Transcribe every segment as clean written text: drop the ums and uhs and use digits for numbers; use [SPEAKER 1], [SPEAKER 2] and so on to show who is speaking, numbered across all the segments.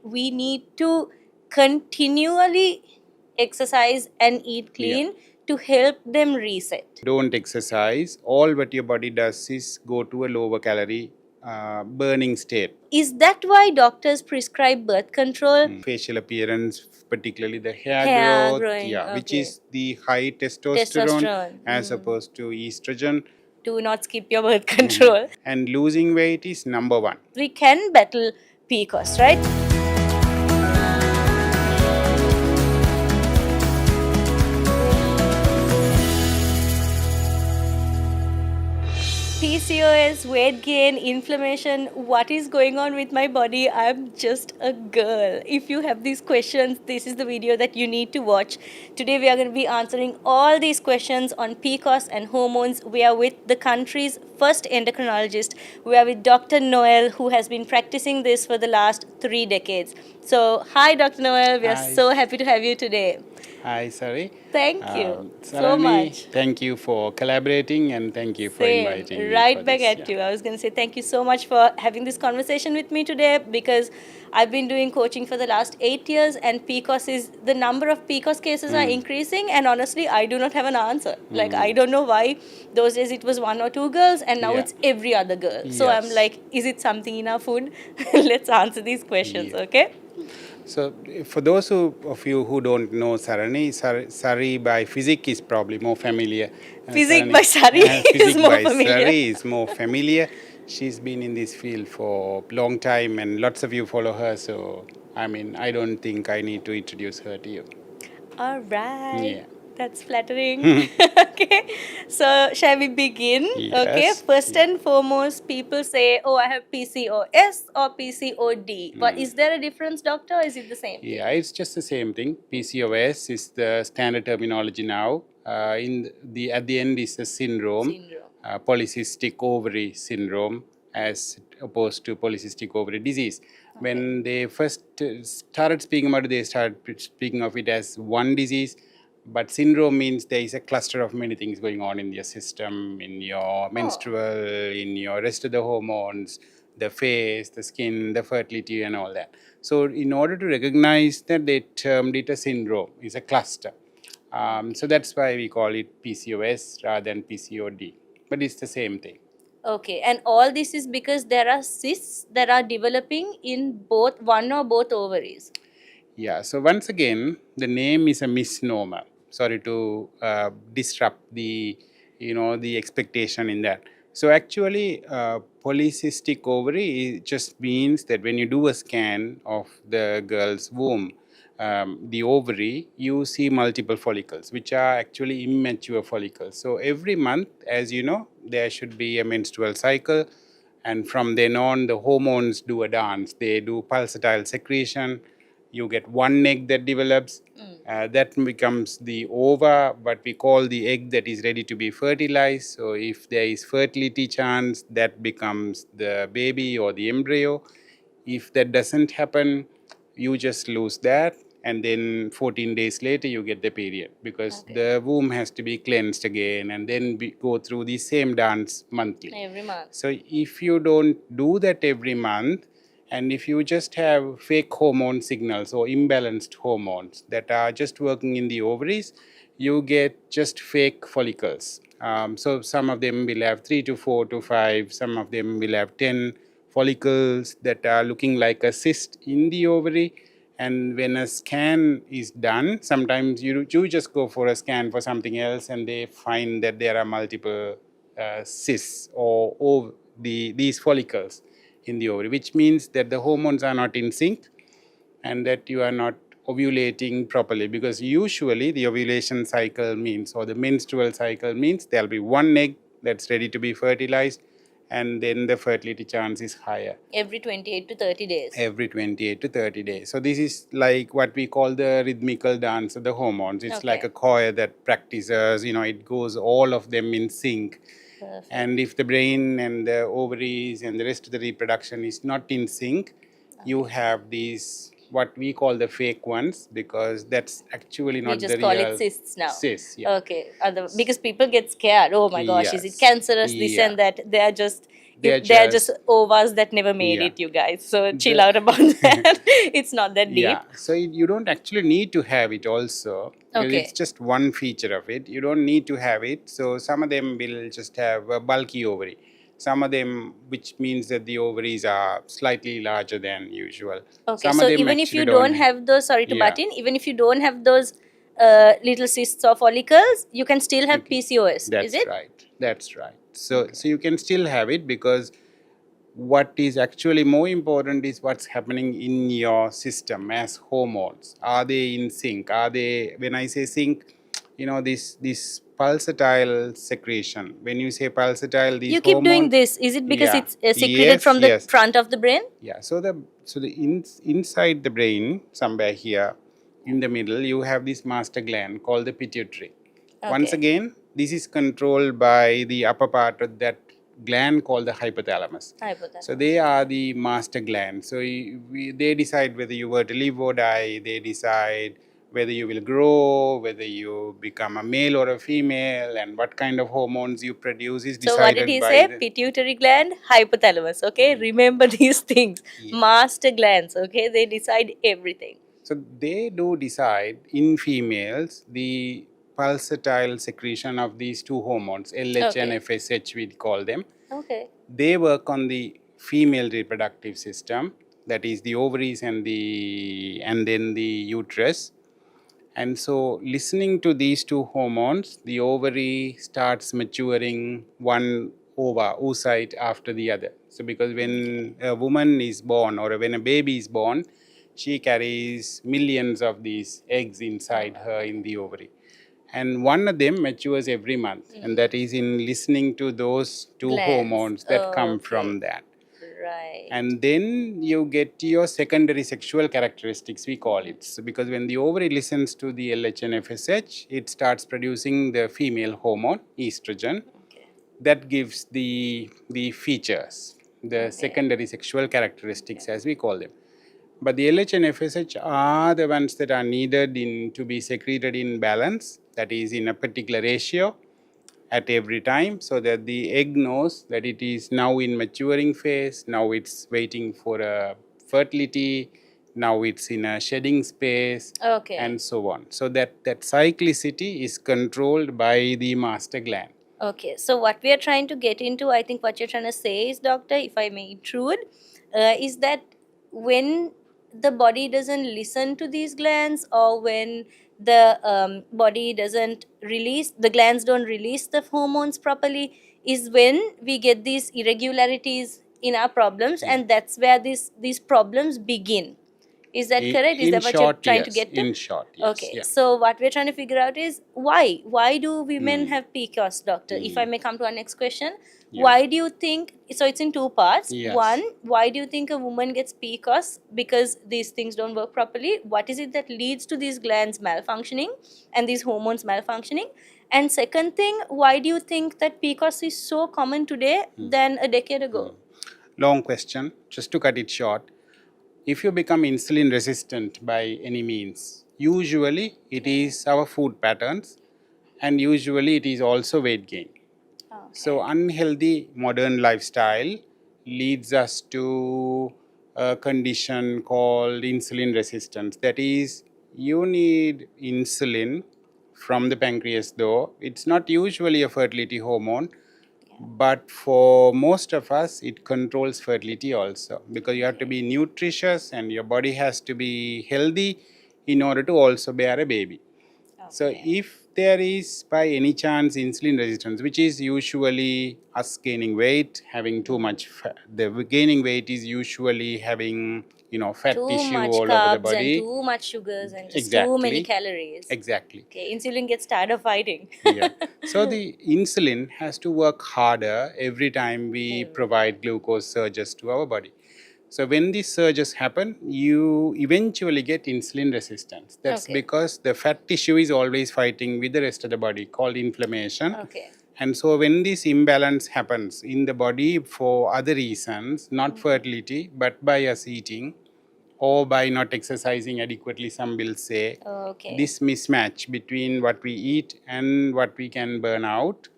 [SPEAKER 1] we need to continually exercise and eat clean to help them reset.
[SPEAKER 2] Don't exercise. All what your body does is go to a lower calorie burning state.
[SPEAKER 1] Is that why doctors prescribe birth control?
[SPEAKER 2] Facial appearance, particularly the hair
[SPEAKER 1] Hair
[SPEAKER 2] growth,
[SPEAKER 1] growing,
[SPEAKER 2] which
[SPEAKER 1] okay.
[SPEAKER 2] is the high testosterone,
[SPEAKER 1] Testosterone.
[SPEAKER 2] as opposed to estrogen.
[SPEAKER 1] Do not skip your birth control.
[SPEAKER 2] And losing weight is number one.
[SPEAKER 1] We can battle PCOS, right? PCOS, weight gain, inflammation, what is going on with my body? I'm just a girl. If you have these questions, this is the video that you need to watch. Today we are going to be answering all these questions on PCOS and hormones. We are with the country's first endocrinologist. We are with Dr. Noel, who has been practicing this for the last 3 decades. So, hi Dr. Noel, we are
[SPEAKER 2] Hi.
[SPEAKER 1] so happy to have you today.
[SPEAKER 2] Hi, Sari.
[SPEAKER 1] Thank you so
[SPEAKER 2] Sarani,
[SPEAKER 1] much.
[SPEAKER 2] Thank you for collaborating and thank you for
[SPEAKER 1] Same.
[SPEAKER 2] inviting me.
[SPEAKER 1] Right
[SPEAKER 2] for
[SPEAKER 1] back
[SPEAKER 2] this.
[SPEAKER 1] at you. I was going to say thank you so much for having this conversation with me today, because I've been doing coaching for the last 8 years, and the number of PCOS cases are increasing, and honestly, I do not have an answer. Like, I don't know why those days it was 1 or 2 girls and now it's every other girl. So I'm
[SPEAKER 2] Yes.
[SPEAKER 1] like, is it something in our food? Let's answer these questions, okay?
[SPEAKER 2] So, for those of you who don't know Sarani, Sari by physics is probably more familiar.
[SPEAKER 1] Physics by Sari is
[SPEAKER 2] Physics
[SPEAKER 1] more
[SPEAKER 2] by
[SPEAKER 1] familiar.
[SPEAKER 2] Sari is more familiar. She's been in this field for a long time and lots of you follow her. So, I mean, I don't think I need to introduce her to you.
[SPEAKER 1] All right.
[SPEAKER 2] Yeah.
[SPEAKER 1] That's flattering. Okay. So, shall we begin? Okay.
[SPEAKER 2] Yes.
[SPEAKER 1] First and foremost, people say, oh, I have PCOS or PCOD. But is there a difference, doctor, or is it the same?
[SPEAKER 2] Yeah, it's just the same thing. PCOS is the standard terminology now. At the end is the syndrome. Polycystic ovary syndrome, as opposed to polycystic ovary disease. When they first started speaking about it, they started speaking of it as one disease. But syndrome means there is a cluster of many things going on in your system, in your menstrual, in your rest of the hormones, the face, the skin, the fertility, and all that. So, in order to recognize that, they termed it a syndrome, it's a cluster. So that's why we call it PCOS rather than PCOD. But it's the same thing.
[SPEAKER 1] Okay. And all this is because there are cysts that are developing in both one or both ovaries.
[SPEAKER 2] Yeah, so once again, the name is a misnomer. Sorry to disrupt the expectation in that. So actually, polycystic ovary just means that when you do a scan of the girl's womb, the ovary, you see multiple follicles, which are actually immature follicles. So every month, as you know, there should be a menstrual cycle. And from then on, the hormones do a dance. They do pulsatile secretion. You get one egg that develops. That becomes the ova, what we call the egg that is ready to be fertilized. So if there is fertility chance, that becomes the baby or the embryo. If that doesn't happen, you just lose that. And then 14 days later, you get the period, because the womb has to be cleansed again and then go through the same dance monthly.
[SPEAKER 1] Every month.
[SPEAKER 2] So if you don't do that every month, and if you just have fake hormone signals or imbalanced hormones that are just working in the ovaries, you get just fake follicles. So some of them will have 3 to 4 to 5, some of them will have 10 follicles that are looking like a cyst in the ovary. And when a scan is done, sometimes you just go for a scan for something else and they find that there are multiple cysts or these follicles in the ovary, which means that the hormones are not in sync and that you are not ovulating properly, because usually the ovulation cycle means, or the menstrual cycle means, there'll be one egg that's ready to be fertilized, and then the fertility chance is higher.
[SPEAKER 1] Every 28 to 30 days.
[SPEAKER 2] Every 28 to 30 days. So this is like what we call the rhythmical dance of the hormones. It's like a choir that practices, it goes all of them in sync.
[SPEAKER 1] Perfect.
[SPEAKER 2] And if the brain and the ovaries and the rest of the reproduction is not in sync, you have these, what we call the fake ones, because that's actually not the real.
[SPEAKER 1] We just call it cysts now.
[SPEAKER 2] Cysts, yeah.
[SPEAKER 1] Okay. Because people get scared. Oh my gosh, is it
[SPEAKER 2] Yes.
[SPEAKER 1] cancerous, this
[SPEAKER 2] Yeah.
[SPEAKER 1] and that. They are just They're just ovas that never made
[SPEAKER 2] Yeah.
[SPEAKER 1] it, you guys. So chill
[SPEAKER 2] The-
[SPEAKER 1] out about that. It's not that deep.
[SPEAKER 2] yeah, so you don't actually need to have it also, because
[SPEAKER 1] Okay.
[SPEAKER 2] it's just one feature of it. You don't need to have it. So some of them will just have a bulky ovary. Some of them, which means that the ovaries are slightly larger than usual.
[SPEAKER 1] Okay,
[SPEAKER 2] Some
[SPEAKER 1] so
[SPEAKER 2] of them
[SPEAKER 1] even if
[SPEAKER 2] actually
[SPEAKER 1] you
[SPEAKER 2] don't.
[SPEAKER 1] don't have those, sorry to
[SPEAKER 2] Yeah.
[SPEAKER 1] butt in, even if you don't have those little cysts or follicles, you can still have
[SPEAKER 2] Okay.
[SPEAKER 1] PCOS,
[SPEAKER 2] That's
[SPEAKER 1] is it?
[SPEAKER 2] right. That's right. So you can still have it, because what is actually more important is what's happening in your system as hormones. Are they in sync? Are they, when I say sync, this pulsatile secretion. When you say pulsatile, these
[SPEAKER 1] You keep doing
[SPEAKER 2] hormones.
[SPEAKER 1] this. Is it because
[SPEAKER 2] Yeah.
[SPEAKER 1] it's secreted
[SPEAKER 2] Yes.
[SPEAKER 1] from the
[SPEAKER 2] Yes.
[SPEAKER 1] front of the brain?
[SPEAKER 2] Yeah. So inside the brain, somewhere here, in the middle, you have this master gland called the pituitary. Once
[SPEAKER 1] Okay.
[SPEAKER 2] again, this is controlled by the upper part of that gland called the hypothalamus. So they are the master gland. So they decide whether you were to live or die. They decide whether you will grow, whether you become a male or a female, and what kind of hormones you produce is
[SPEAKER 1] So what did
[SPEAKER 2] decided
[SPEAKER 1] he
[SPEAKER 2] by
[SPEAKER 1] say?
[SPEAKER 2] the.
[SPEAKER 1] Pituitary gland, hypothalamus. Okay, remember these things.
[SPEAKER 2] Yeah.
[SPEAKER 1] Master glands. Okay, they decide everything.
[SPEAKER 2] So they do decide in females the pulsatile secretion of these two hormones, LH and
[SPEAKER 1] Okay.
[SPEAKER 2] FSH, we call them.
[SPEAKER 1] Okay.
[SPEAKER 2] They work on the female reproductive system, that is the ovaries and then the uterus. And so listening to these two hormones, the ovary starts maturing one oocyte after the other. So because when a woman is born, or when a baby is born, she carries millions of these eggs inside her in the ovary. And one of them matures every month, and that is in listening to those two
[SPEAKER 1] Glands.
[SPEAKER 2] hormones that come
[SPEAKER 1] Okay.
[SPEAKER 2] from that.
[SPEAKER 1] Right.
[SPEAKER 2] And then you get your secondary sexual characteristics, we call it. So because when the ovary listens to the LH and FSH, it starts producing the female hormone, estrogen,
[SPEAKER 1] Okay.
[SPEAKER 2] that gives the features, the secondary sexual characteristics, as we call them. But the LH and FSH are the ones that are needed to be secreted in balance, that is in a particular ratio at every time, so that the egg knows that it is now in maturing phase, now it's waiting for a fertility, now it's in a shedding space,
[SPEAKER 1] Okay.
[SPEAKER 2] and so on. So that cyclicity is controlled by the master gland.
[SPEAKER 1] Okay, so what we are trying to get into, I think what you're trying to say is, doctor, if I may intrude, is that when the body doesn't listen to these glands, or when the body doesn't release, the glands don't release the hormones properly, is when we get these irregularities in our problems, and that's where these problems begin. Is that correct? Is
[SPEAKER 2] In
[SPEAKER 1] that what you're
[SPEAKER 2] short,
[SPEAKER 1] trying to
[SPEAKER 2] yes.
[SPEAKER 1] get to?
[SPEAKER 2] In short, yes.
[SPEAKER 1] Okay,
[SPEAKER 2] Yeah.
[SPEAKER 1] so what we're trying to figure out is why? Why do women have PCOS, doctor? If I may come to our next question,
[SPEAKER 2] Yeah.
[SPEAKER 1] why do you think? So it's in two parts.
[SPEAKER 2] Yes.
[SPEAKER 1] One, why do you think a woman gets PCOS? Because these things don't work properly. What is it that leads to these glands malfunctioning and these hormones malfunctioning? And second thing, why do you think that PCOS is so common today than a decade ago?
[SPEAKER 2] Long question. Just to cut it short, if you become insulin resistant by any means, usually it is our food patterns, and usually it is also weight gain. So unhealthy modern lifestyle leads us to a condition called insulin resistance. That is, you need insulin from the pancreas, though it's not usually a fertility hormone, but for most of us it controls fertility also, because you have to be nutritious and your body has to be healthy in order to also bear a baby. So if there is by any chance insulin resistance, which is usually us gaining weight, having too much fat, the gaining weight is usually having fat
[SPEAKER 1] Too
[SPEAKER 2] tissue
[SPEAKER 1] much
[SPEAKER 2] all over the
[SPEAKER 1] carbs and
[SPEAKER 2] body.
[SPEAKER 1] too much sugars and just too many calories.
[SPEAKER 2] Exactly.
[SPEAKER 1] Okay, insulin gets tired of fighting.
[SPEAKER 2] Yeah. So the insulin has to work harder every time we provide glucose surges to our body. So when these surges happen, you eventually get insulin resistance. That's because the fat tissue is always fighting with the rest of the body, called inflammation.
[SPEAKER 1] Okay.
[SPEAKER 2] And so when this imbalance happens in the body for other reasons, not fertility, but by us eating or by not exercising adequately, some will say,
[SPEAKER 1] Okay.
[SPEAKER 2] this mismatch between what we eat and what we can burn out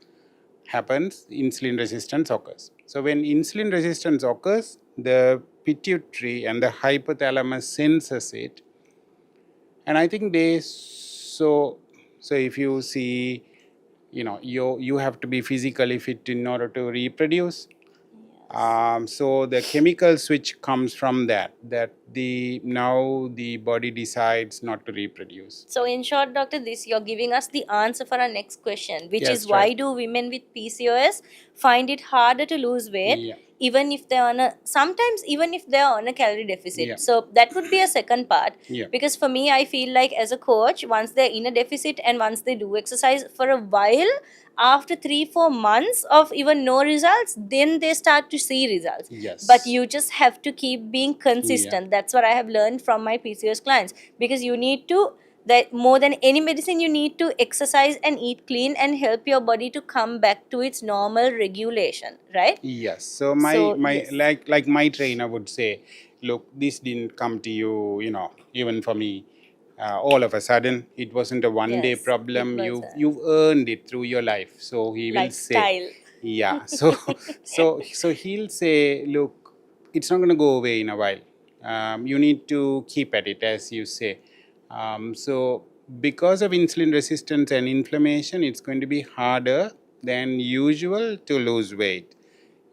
[SPEAKER 2] happens, insulin resistance occurs. So when insulin resistance occurs, the pituitary and the hypothalamus senses it, and I think so if you see, you have to be physically fit in order to reproduce. So the chemical switch comes from that the now the body decides not to reproduce.
[SPEAKER 1] So, in short, Doctor, this you're giving us the answer for our next question, which is
[SPEAKER 2] Yes,
[SPEAKER 1] why
[SPEAKER 2] right.
[SPEAKER 1] do women with PCOS find it harder to lose weight,
[SPEAKER 2] Yeah.
[SPEAKER 1] even if they're on a sometimes even if they're on a calorie deficit?
[SPEAKER 2] Yeah.
[SPEAKER 1] So that would be a second part.
[SPEAKER 2] Yeah.
[SPEAKER 1] Because for me, I feel like as a coach, once they're in a deficit and once they do exercise for a while, after 3-4 months of even no results, then they start to see results.
[SPEAKER 2] Yes.
[SPEAKER 1] But you just have to keep being consistent.
[SPEAKER 2] Yeah.
[SPEAKER 1] That's what I have learned from my PCOS clients, because you need to, that more than any medicine, you need to exercise and eat clean and help your body to come back to its normal regulation, right?
[SPEAKER 2] Yes. So my
[SPEAKER 1] Yes.
[SPEAKER 2] like my trainer would say, look, this didn't come to you, even for me. All of a sudden, it wasn't a one-day
[SPEAKER 1] Yes,
[SPEAKER 2] problem.
[SPEAKER 1] it was
[SPEAKER 2] You've earned it through your life. So he will say,
[SPEAKER 1] lifestyle.
[SPEAKER 2] yeah. So he'll say, look, it's not going to go away in a while. You need to keep at it, as you say. So because of insulin resistance and inflammation, it's going to be harder than usual to lose weight.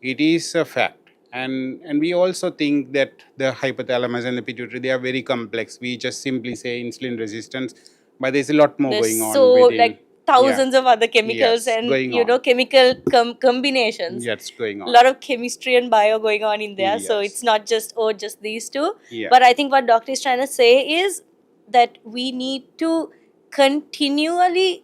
[SPEAKER 2] It is a fact. And we also think that the hypothalamus and the pituitary, they are very complex. We just simply say insulin resistance, but there's a lot more
[SPEAKER 1] There's
[SPEAKER 2] going
[SPEAKER 1] so
[SPEAKER 2] on within.
[SPEAKER 1] like thousands of other chemicals
[SPEAKER 2] Yes,
[SPEAKER 1] and
[SPEAKER 2] going on.
[SPEAKER 1] chemical combinations.
[SPEAKER 2] That's going
[SPEAKER 1] A
[SPEAKER 2] on.
[SPEAKER 1] lot of chemistry and bio going on in there. So it's
[SPEAKER 2] Yes.
[SPEAKER 1] not just just these two.
[SPEAKER 2] Yeah.
[SPEAKER 1] But I think what doctor is trying to say is that we need to continually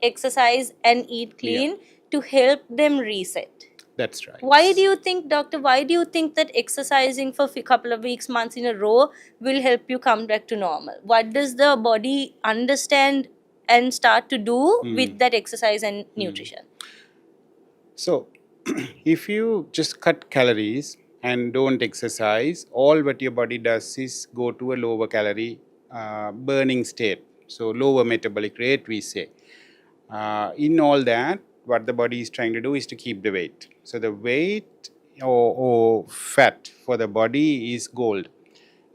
[SPEAKER 1] exercise and eat clean to help them reset.
[SPEAKER 2] That's right.
[SPEAKER 1] Why do you think, doctor, why do you think that exercising for a couple of weeks, months in a row will help you come back to normal? What does the body understand and start to do with that exercise and nutrition?
[SPEAKER 2] So, if you just cut calories and don't exercise, all what your body does is go to a lower calorie burning state. So, lower metabolic rate, we say. In all that, what the body is trying to do is to keep the weight. So, the weight or fat for the body is gold.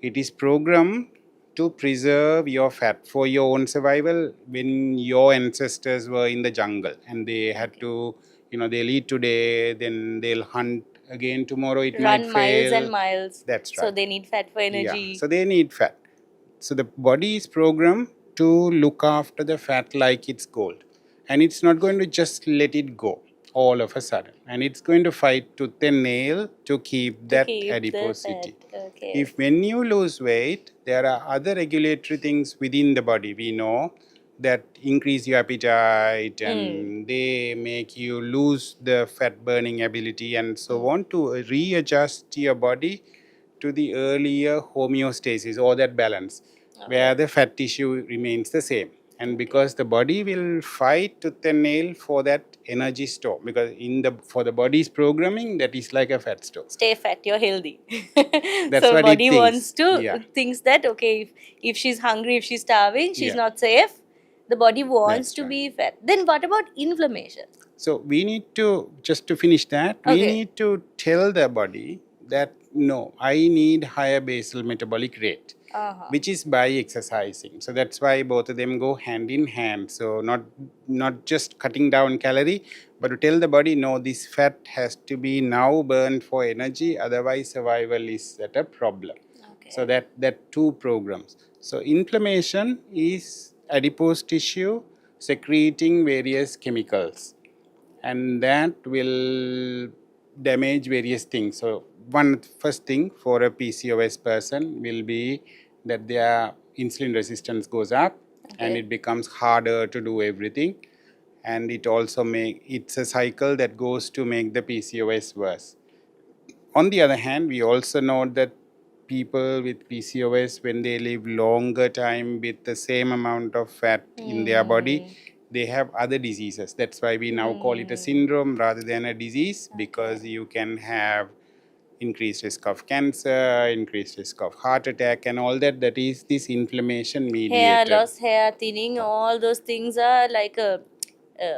[SPEAKER 2] It is programmed to preserve your fat for your own survival. When your ancestors were in the jungle and they had to, they'll eat today, then they'll hunt again tomorrow, it might
[SPEAKER 1] Run miles
[SPEAKER 2] fail.
[SPEAKER 1] and miles.
[SPEAKER 2] That's
[SPEAKER 1] So
[SPEAKER 2] right.
[SPEAKER 1] they need fat for
[SPEAKER 2] Yeah,
[SPEAKER 1] energy.
[SPEAKER 2] so they need fat. So the body is programmed to look after the fat like it's gold. And it's not going to just let it go all of a sudden. And it's going to fight tooth and nail to keep
[SPEAKER 1] To
[SPEAKER 2] that
[SPEAKER 1] keep the
[SPEAKER 2] adiposity.
[SPEAKER 1] fat. Okay.
[SPEAKER 2] If when you lose weight, there are other regulatory things within the body, we know, that increase your appetite and they make you lose the fat burning ability and so on, to readjust your body to the earlier homeostasis or that balance, where the fat tissue remains the same. And because the body will fight tooth and nail for that energy store, because for the body's programming, that is like a fat store.
[SPEAKER 1] Stay fat, you're healthy.
[SPEAKER 2] That's
[SPEAKER 1] So
[SPEAKER 2] what it
[SPEAKER 1] body
[SPEAKER 2] thinks.
[SPEAKER 1] wants to
[SPEAKER 2] Yeah.
[SPEAKER 1] thinks that okay, if she's hungry, if she's starving, she's
[SPEAKER 2] Yeah.
[SPEAKER 1] not safe. The body wants
[SPEAKER 2] That's
[SPEAKER 1] to
[SPEAKER 2] right.
[SPEAKER 1] be fat. Then what about inflammation?
[SPEAKER 2] So we need to, just to finish that, we
[SPEAKER 1] Okay.
[SPEAKER 2] need to tell the body that no, I need higher basal metabolic rate, which is by exercising. So that's why both of them go hand in hand. So not just cutting down calorie, but to tell the body, no, this fat has to be now burned for energy, otherwise survival is at a problem.
[SPEAKER 1] Okay.
[SPEAKER 2] So that two programs. So inflammation is adipose tissue secreting various chemicals, and that will damage various things. So one first thing for a PCOS person will be that their insulin resistance goes up, and it becomes harder to do everything, and it's a cycle that goes to make the PCOS worse. On the other hand, we also know that people with PCOS, when they live longer time with the same amount of fat in their body, they have other diseases. That's why we now call it a syndrome rather than a disease, because you can have increased risk of cancer, increased risk of heart attack, and all that. That is this inflammation
[SPEAKER 1] Hair
[SPEAKER 2] mediated.
[SPEAKER 1] loss, hair thinning, all those things are like a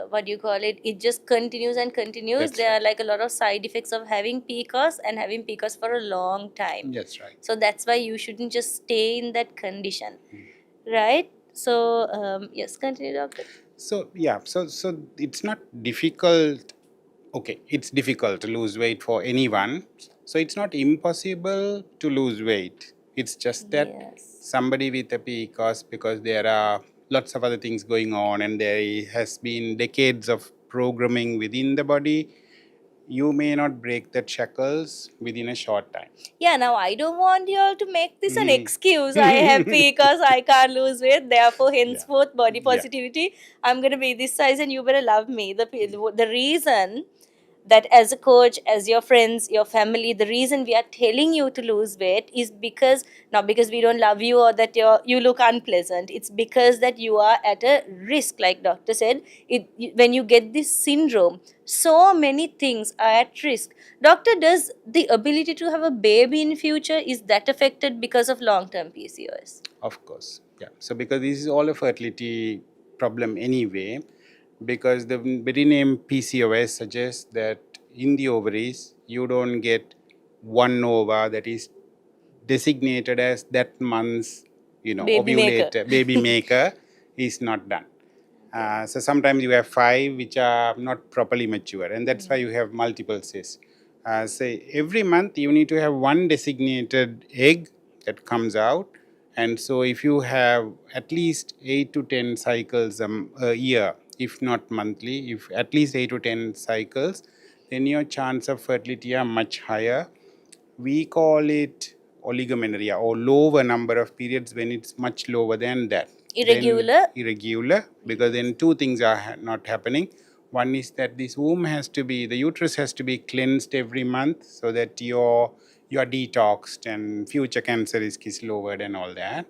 [SPEAKER 1] what do you call it, it just continues and continues.
[SPEAKER 2] That's
[SPEAKER 1] There are
[SPEAKER 2] right.
[SPEAKER 1] like a lot of side effects of having PCOS and having PCOS for a long time.
[SPEAKER 2] That's right.
[SPEAKER 1] So that's why you shouldn't just stay in that condition, right? So yes, continue, doctor.
[SPEAKER 2] So yeah, so it's not difficult. Okay, it's difficult to lose weight for anyone. So it's not impossible to lose weight. It's just that
[SPEAKER 1] Yes.
[SPEAKER 2] somebody with a PCOS, because there are lots of other things going on, and there has been decades of programming within the body, you may not break the shackles within a short time.
[SPEAKER 1] Yeah, now I don't want you all to make this an
[SPEAKER 2] Mhm.
[SPEAKER 1] excuse. I have PCOS, I can't lose weight, therefore henceforth body
[SPEAKER 2] Yeah.
[SPEAKER 1] positivity, I'm gonna be this size and you better love me. The reason that as a coach, as your friends, your family, the reason we are telling you to lose weight is because, not because we don't love you or that you look unpleasant. It's because that you are at a risk, like doctor said. When you get this syndrome, so many things are at risk. Doctor, does the ability to have a baby in future, is that affected because of long term PCOS?
[SPEAKER 2] Of course, yeah. So because this is all a fertility problem anyway, because the very name PCOS suggests that in the ovaries you don't get one ova that is designated as that month's,
[SPEAKER 1] Baby maker.
[SPEAKER 2] ovulator, baby maker is not done. So sometimes you have 5 which are not properly mature, and that's why you have multiple cysts. Say every month you need to have one designated egg that comes out, and so if you have at least 8 to 10 cycles a year, if not monthly, if at least 8 to 10 cycles, then your chance of fertility are much higher. We call it oligomenorrhea, or lower number of periods, when it's much lower than that.
[SPEAKER 1] Irregular?
[SPEAKER 2] Then irregular, because then two things are not happening. One is that this womb has to be, the uterus has to be cleansed every month, so that you are detoxed and future cancer risk is lowered and all that.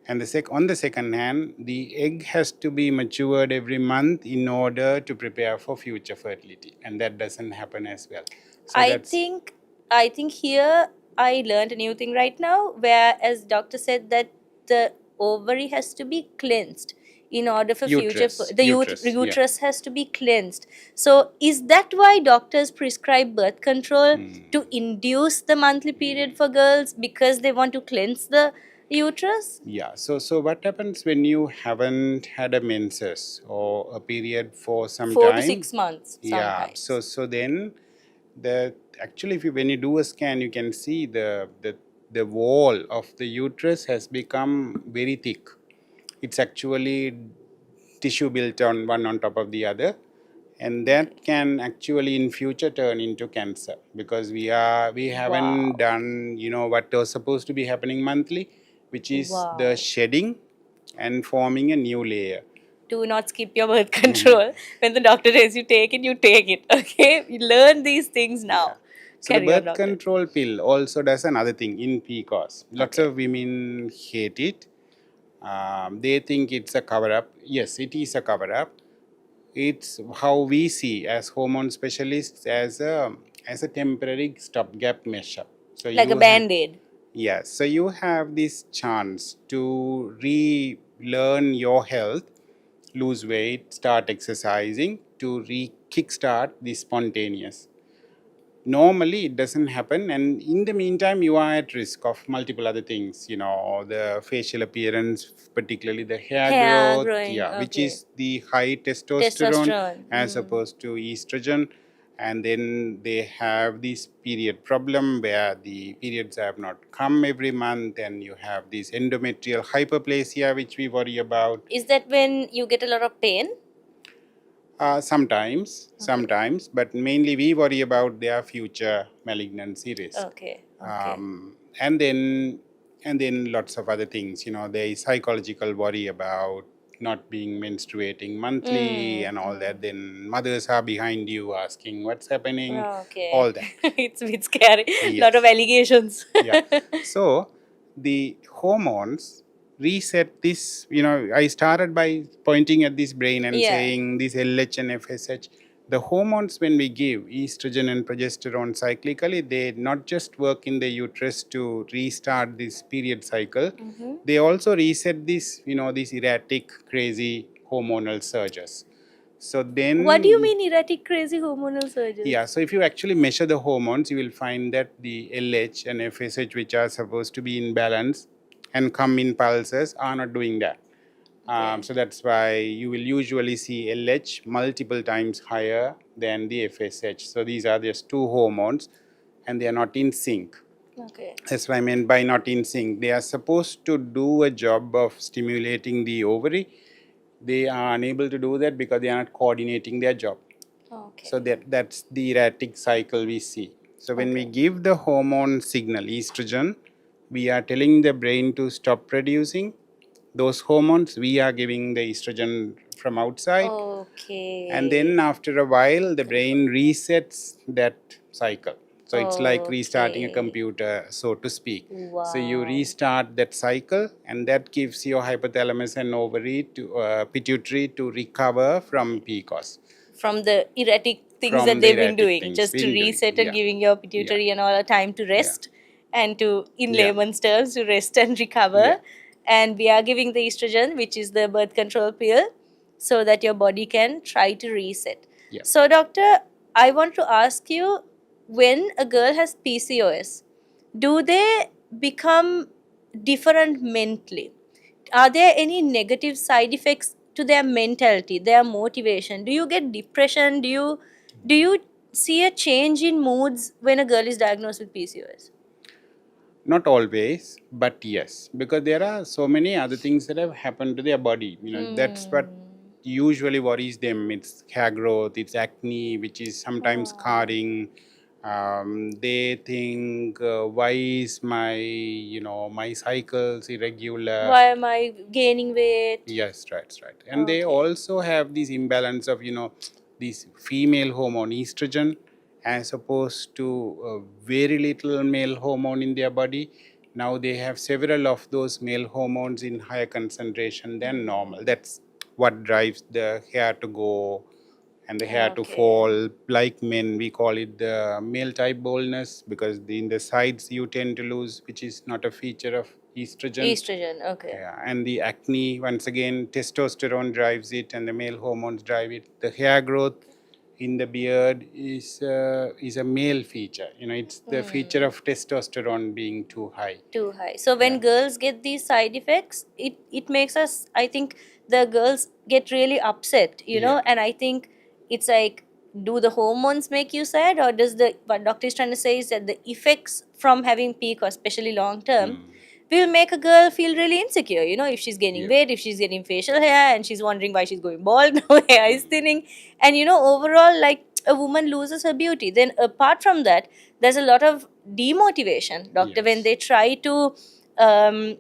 [SPEAKER 2] And on the second hand, the egg has to be matured every month in order to prepare for future fertility, and that doesn't happen as well. So
[SPEAKER 1] I
[SPEAKER 2] that's
[SPEAKER 1] think I think here I learned a new thing right now, where as doctor said that the ovary has to be cleansed in order for future the
[SPEAKER 2] yeah.
[SPEAKER 1] uterus has to be cleansed. So is that why doctors prescribe birth control to induce the monthly period for girls, because they want to cleanse the uterus?
[SPEAKER 2] Yeah, so what happens when you haven't had a menses or a period for some
[SPEAKER 1] 4 to
[SPEAKER 2] time?
[SPEAKER 1] 6 months
[SPEAKER 2] Yeah,
[SPEAKER 1] sometimes.
[SPEAKER 2] so then the actually, if you when you do a scan, you can see the wall of the uterus has become very thick. It's actually tissue built on top of the other, and that can actually in future turn into cancer, because we haven't
[SPEAKER 1] Wow.
[SPEAKER 2] done what was supposed to be happening monthly, which is the
[SPEAKER 1] Wow.
[SPEAKER 2] shedding and forming a new layer.
[SPEAKER 1] Do not skip your birth control. When the doctor says you take it, you take it. Okay? You learn these things
[SPEAKER 2] Yeah.
[SPEAKER 1] now.
[SPEAKER 2] So the
[SPEAKER 1] Carry on,
[SPEAKER 2] birth
[SPEAKER 1] doctor.
[SPEAKER 2] control pill also does another thing in PCOS. Lots
[SPEAKER 1] Okay.
[SPEAKER 2] of women hate it. They think it's a cover up. Yes, it is a cover up. It's how we see as hormone specialists as a temporary stopgap measure. So
[SPEAKER 1] Like a
[SPEAKER 2] you have,
[SPEAKER 1] band aid.
[SPEAKER 2] yes, so you have this chance to relearn your health, lose weight, start exercising, to kickstart the spontaneous. Normally it doesn't happen, and in the meantime you are at risk of multiple other things, the facial appearance, particularly the hair
[SPEAKER 1] Hair
[SPEAKER 2] growth,
[SPEAKER 1] growing.
[SPEAKER 2] yeah, which
[SPEAKER 1] Okay.
[SPEAKER 2] is the high testosterone
[SPEAKER 1] Testosterone.
[SPEAKER 2] as opposed to estrogen. And then they have this period problem where the periods have not come every month, and you have this endometrial hyperplasia which we worry about.
[SPEAKER 1] Is that when you get a lot of pain?
[SPEAKER 2] Sometimes, but mainly we worry about their future malignancy risk.
[SPEAKER 1] Okay. Okay.
[SPEAKER 2] And then lots of other things. There is psychological worry about not being menstruating monthly and all that. Then mothers are behind you asking what's happening,
[SPEAKER 1] Okay.
[SPEAKER 2] all that.
[SPEAKER 1] It's a bit scary. Lot of
[SPEAKER 2] Yes.
[SPEAKER 1] allegations.
[SPEAKER 2] Yeah. So the hormones reset this. I started by pointing at this brain and
[SPEAKER 1] Yeah.
[SPEAKER 2] saying this LH and FSH. The hormones, when we give estrogen and progesterone cyclically, they not just work in the uterus to restart this period cycle, they also reset this, these erratic, crazy hormonal surges. So then,
[SPEAKER 1] What do you mean erratic, crazy hormonal surges?
[SPEAKER 2] yeah, so if you actually measure the hormones, you will find that the LH and FSH, which are supposed to be in balance and come in pulses, are not doing that.
[SPEAKER 1] Okay.
[SPEAKER 2] So that's why you will usually see LH multiple times higher than the FSH. So these are just two hormones and they are not in sync.
[SPEAKER 1] Okay.
[SPEAKER 2] That's what I mean by not in sync. They are supposed to do a job of stimulating the ovary. They are unable to do that because they are not coordinating their job.
[SPEAKER 1] Okay.
[SPEAKER 2] So that's the erratic cycle we see. So when we
[SPEAKER 1] Okay.
[SPEAKER 2] give the hormone signal, estrogen, we are telling the brain to stop producing those hormones. We are giving the estrogen from outside.
[SPEAKER 1] Okay.
[SPEAKER 2] And then after a while, the brain resets that cycle. So it's like restarting a
[SPEAKER 1] Okay.
[SPEAKER 2] computer, so to speak. So you
[SPEAKER 1] Wow.
[SPEAKER 2] restart that cycle, and that gives your hypothalamus and ovary to pituitary to recover from PCOS.
[SPEAKER 1] From the erratic things
[SPEAKER 2] From
[SPEAKER 1] that
[SPEAKER 2] the
[SPEAKER 1] they've been
[SPEAKER 2] erratic
[SPEAKER 1] doing,
[SPEAKER 2] things
[SPEAKER 1] just to
[SPEAKER 2] been doing.
[SPEAKER 1] reset and
[SPEAKER 2] Yeah.
[SPEAKER 1] giving your
[SPEAKER 2] Yeah.
[SPEAKER 1] pituitary and all a time to rest and to, in
[SPEAKER 2] Yeah.
[SPEAKER 1] layman's terms, to rest and recover.
[SPEAKER 2] Yeah.
[SPEAKER 1] And we are giving the estrogen, which is the birth control pill, so that your body can try to reset.
[SPEAKER 2] Yeah.
[SPEAKER 1] So, doctor, I want to ask you, when a girl has PCOS, do they become different mentally? Are there any negative side effects to their mentality, their motivation? Do you get depression? Do you see a change in moods when a girl is diagnosed with PCOS?
[SPEAKER 2] Not always, but yes, because there are so many other things that have happened to their body. That's what usually worries them. It's hair growth, it's acne, which is sometimes scarring. They think, why is my cycles irregular?
[SPEAKER 1] Why am I gaining weight?
[SPEAKER 2] Yes, right. And they also have this imbalance of, this female hormone, estrogen, as opposed to very little male hormone in their body. Now they have several of those male hormones in higher concentration than normal. That's what drives the hair to go and the hair to fall. Like men, we call it the male type baldness because in the sides you tend to lose, which is not a feature of estrogen.
[SPEAKER 1] Estrogen, okay.
[SPEAKER 2] Yeah, and the acne, once again, testosterone drives it and the male hormones drive it. The hair growth in the beard is a male feature. It's the feature of testosterone being too high.
[SPEAKER 1] Too high. So when girls get these side effects, it makes us, I think the girls get really upset,
[SPEAKER 2] Yeah.
[SPEAKER 1] and I think it's like, do the hormones make you sad, or does the what doctor is trying to say is that the effects from having PCOS, especially long term, will make a girl feel really insecure, if she's gaining
[SPEAKER 2] Yeah.
[SPEAKER 1] weight, if she's getting facial hair and she's wondering why she's going bald, now hair is thinning, and overall, like, a woman loses her beauty. Then apart from that, there's a lot of demotivation, doctor, when
[SPEAKER 2] Yes.
[SPEAKER 1] they try to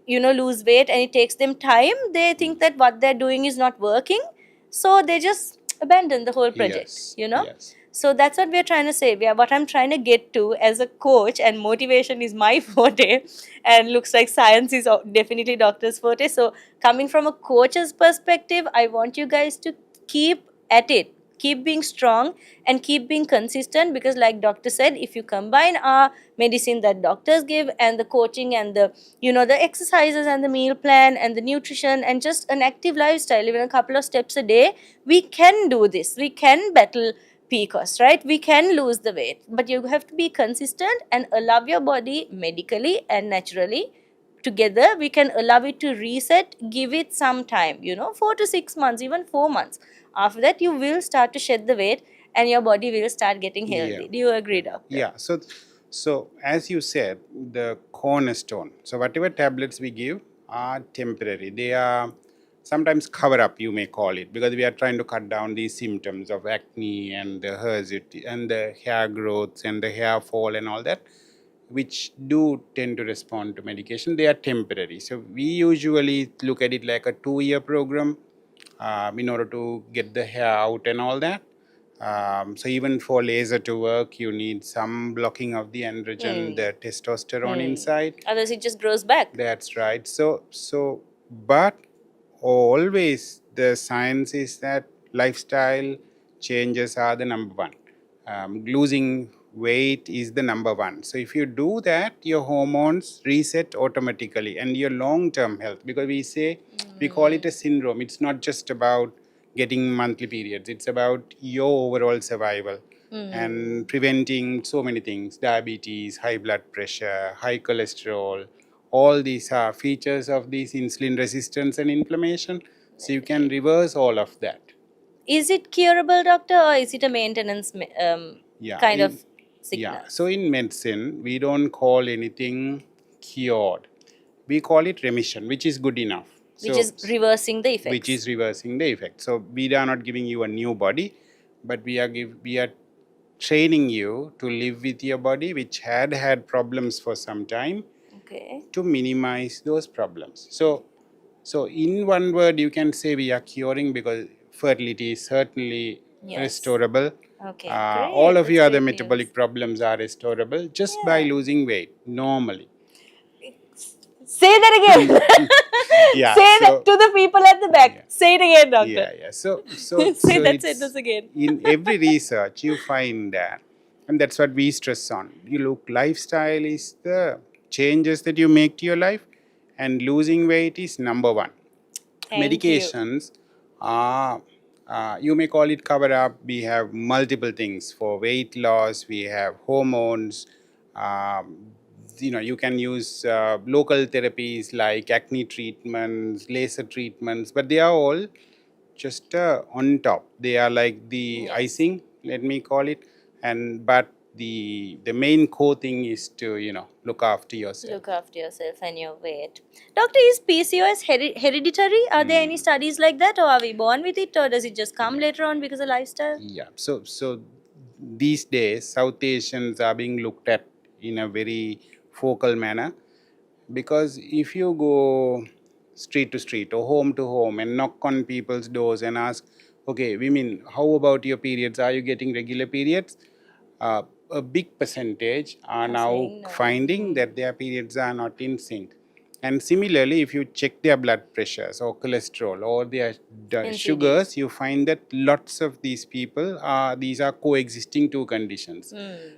[SPEAKER 1] lose weight and it takes them time. They think that what they're doing is not working, so they just abandon the whole project.
[SPEAKER 2] Yes.
[SPEAKER 1] So that's what we're trying to say. What I'm trying to get to as a coach, and motivation is my forte, and looks like science is definitely doctor's forte. So coming from a coach's perspective, I want you guys to keep at it, keep being strong, and keep being consistent, because like doctor said, if you combine our medicine that doctors give and the coaching and the exercises and the meal plan and the nutrition and just an active lifestyle, even a couple of steps a day, we can do this. We can battle PCOS, right? We can lose the weight, but you have to be consistent and allow your body medically and naturally. Together we can allow it to reset, give it some time, 4 to 6 months, even 4 months. After that, you will start to shed the weight and your body will start getting healthy.
[SPEAKER 2] Yeah.
[SPEAKER 1] Do you agree, doctor?
[SPEAKER 2] Yeah. So as you said, the cornerstone. So whatever tablets we give are temporary. They are sometimes cover up, you may call it, because we are trying to cut down these symptoms of acne and the hirsuty and the hair growths and the hair fall and all that, which do tend to respond to medication. They are temporary. So we usually look at it like a 2-year program in order to get the hair out and all that. So even for laser to work, you need some blocking of the androgen, the testosterone inside.
[SPEAKER 1] Otherwise, it just grows back.
[SPEAKER 2] That's right. But always the science is that lifestyle changes are the number one. Losing weight is the number one. So if you do that, your hormones reset automatically and your long-term health, because we call it a syndrome. It's not just about getting monthly periods. It's about your overall survival and preventing so many things: diabetes, high blood pressure, high cholesterol. All these are features of these insulin resistance and inflammation. So you can reverse all of that.
[SPEAKER 1] Is it curable, doctor, or is it a maintenance
[SPEAKER 2] Yeah.
[SPEAKER 1] kind of
[SPEAKER 2] Yeah.
[SPEAKER 1] sickness?
[SPEAKER 2] So in medicine, we don't call anything cured. We call it remission, which is good enough.
[SPEAKER 1] Which
[SPEAKER 2] So
[SPEAKER 1] is reversing the
[SPEAKER 2] which
[SPEAKER 1] effects.
[SPEAKER 2] is reversing the effect. So we are not giving you a new body, but we are training you to live with your body, which had problems for some time,
[SPEAKER 1] Okay.
[SPEAKER 2] to minimize those problems. So in one word, you can say we are curing, because fertility is certainly
[SPEAKER 1] Yes.
[SPEAKER 2] restorable.
[SPEAKER 1] Okay.
[SPEAKER 2] All
[SPEAKER 1] Great.
[SPEAKER 2] of
[SPEAKER 1] That's
[SPEAKER 2] your other
[SPEAKER 1] great news.
[SPEAKER 2] metabolic problems are restorable just by
[SPEAKER 1] Yeah.
[SPEAKER 2] losing weight normally.
[SPEAKER 1] Say that again.
[SPEAKER 2] Yeah.
[SPEAKER 1] Say that
[SPEAKER 2] So
[SPEAKER 1] to the people at the back.
[SPEAKER 2] yeah.
[SPEAKER 1] Say it again, doctor.
[SPEAKER 2] Yeah. So
[SPEAKER 1] Say that
[SPEAKER 2] it's
[SPEAKER 1] sentence again.
[SPEAKER 2] in every research you find that, and that's what we stress on. You look, lifestyle is the changes that you make to your life, and losing weight is number one.
[SPEAKER 1] Thank you.
[SPEAKER 2] Medications are, you may call it cover up. We have multiple things for weight loss. We have hormones. Um, you can use local therapies like acne treatments, laser treatments, but they are all just on top. They are like the
[SPEAKER 1] Yes.
[SPEAKER 2] icing, let me call it. And but the main core thing is to look after yourself.
[SPEAKER 1] Look after yourself and your weight. Doctor, is PCOS hereditary? Are there any studies like that, or are we born with it, or does it just come later on because of lifestyle?
[SPEAKER 2] Yeah. So these days, South Asians are being looked at in a very focal manner, because if you go street to street or home to home and knock on people's doors and ask, okay, women, how about your periods? Are you getting regular periods? A big percentage are now
[SPEAKER 1] saying no.
[SPEAKER 2] finding that their periods are not in sync. And similarly, if you check their blood pressures or cholesterol or their
[SPEAKER 1] NCDs.
[SPEAKER 2] sugars, you find that lots of these people these are coexisting two conditions.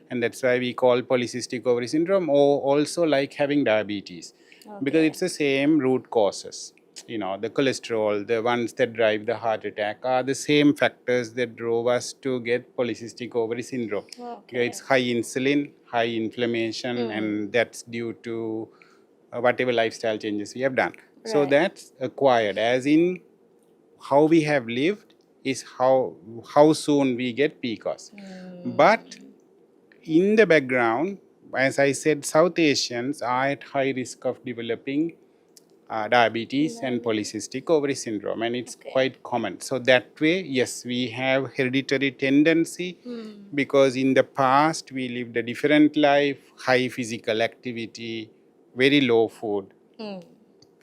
[SPEAKER 2] And that's why we call polycystic ovary syndrome, or also like having diabetes, because it's the same root causes. The cholesterol, the ones that drive the heart attack, are the same factors that drove us to get polycystic ovary syndrome.
[SPEAKER 1] Okay.
[SPEAKER 2] It's high insulin, high inflammation, and that's due to whatever lifestyle changes we have done. So
[SPEAKER 1] Right.
[SPEAKER 2] that's acquired, as in how we have lived is how soon we get PCOS. But in the background, as I said, South Asians are at high risk of developing diabetes and polycystic ovary syndrome, and it's quite common. So that way, yes, we have hereditary tendency, because in the past we lived a different life, high physical activity, very low food,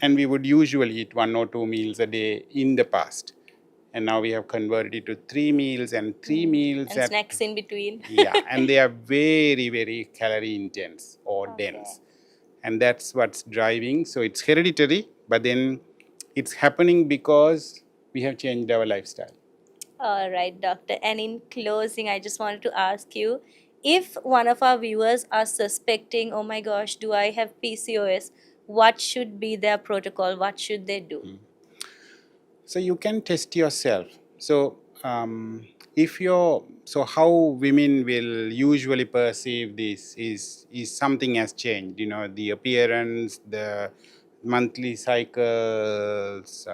[SPEAKER 2] and we would usually eat 1 or 2 meals a day in the past. And now we have converted it to 3 meals, and 3 meals
[SPEAKER 1] And snacks in between.
[SPEAKER 2] yeah, and they are very, very calorie intense or dense. And that's what's driving. So it's hereditary, but then it's happening because we have changed our lifestyle.
[SPEAKER 1] All right, doctor. And in closing, I just wanted to ask you, if one of our viewers are suspecting, oh my gosh, do I have PCOS? What should be their protocol? What should they do?
[SPEAKER 2] So you can test yourself. So if you're so how women will usually perceive this is something has changed. The appearance, the monthly cycles,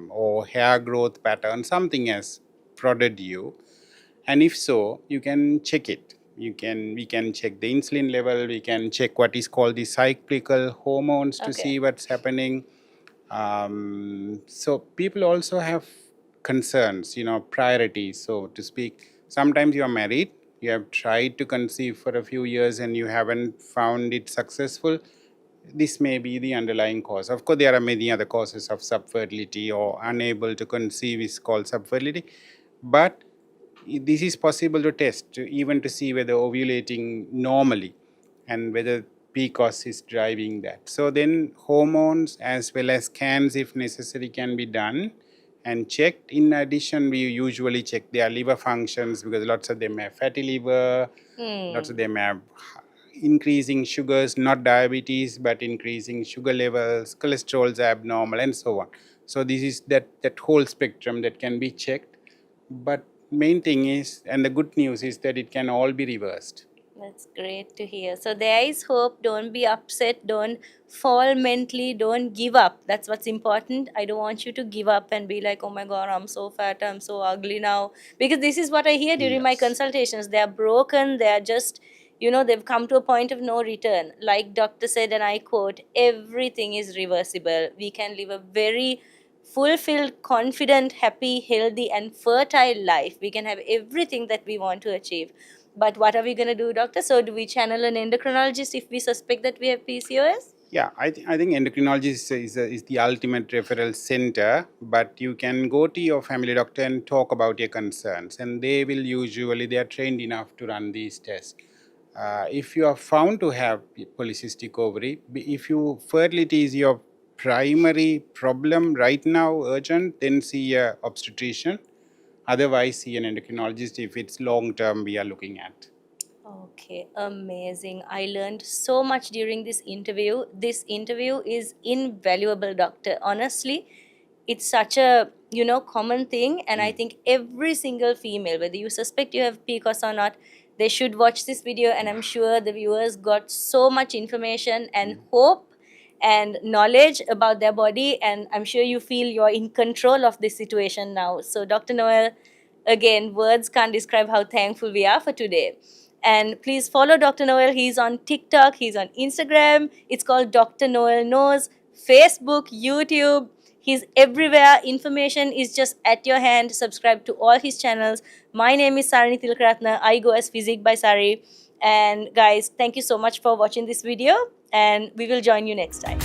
[SPEAKER 2] or hair growth pattern, something has prodded you. And if so, you can check it. We can check the insulin level. We can check what is called the cyclical hormones to see what's happening. So people also have concerns, priorities, so to speak. Sometimes you are married, you have tried to conceive for a few years and you haven't found it successful. This may be the underlying cause. Of course, there are many other causes of subfertility, or unable to conceive is called subfertility. But this is possible to test, even to see whether ovulating normally and whether PCOS is driving that. So then hormones as well as scans, if necessary, can be done and checked. In addition, we usually check their liver functions, because lots of them have fatty liver, lots of them have increasing sugars, not diabetes, but increasing sugar levels, cholesterol is abnormal, and so on. So this is that whole spectrum that can be checked. But main thing is, and the good news is that it can all be reversed.
[SPEAKER 1] That's great to hear. So there is hope. Don't be upset. Don't fall mentally. Don't give up. That's what's important. I don't want you to give up and be like, oh my God, I'm so fat. I'm so ugly now. Because this is what I hear during my
[SPEAKER 2] Yes.
[SPEAKER 1] consultations. They are broken. They are just, they've come to a point of no return. Like doctor said, and I quote, everything is reversible. We can live a very fulfilled, confident, happy, healthy, and fertile life. We can have everything that we want to achieve. But what are we going to do, doctor? So, do we channel an endocrinologist if we suspect that we have PCOS?
[SPEAKER 2] Yeah, I think endocrinologist is the ultimate referral center, but you can go to your family doctor and talk about your concerns, and they are trained enough to run these tests. If you are found to have polycystic ovary, if you fertility is your primary problem right now, urgent, then see a obstetrician. Otherwise, see an endocrinologist if it's long term we are looking at.
[SPEAKER 1] Okay, amazing. I learned so much during this interview. This interview is invaluable, doctor. Honestly, it's such a common thing, and I think every single female, whether you suspect you have PCOS or not, they should watch this video, and I'm sure the viewers got so much information and hope and knowledge about their body, and I'm sure you feel you're in control of this situation now. So, Dr. Noel, again, words can't describe how thankful we are for today. And please follow Dr. Noel. He's on TikTok, he's on Instagram. It's called Dr. Noel Knows. Facebook, YouTube. He's everywhere. Information is just at your hand. Subscribe to all his channels. My name is Sarani Tilkaratna. I go as Physique by Sari. And guys, thank you so much for watching this video. And we will join you next time.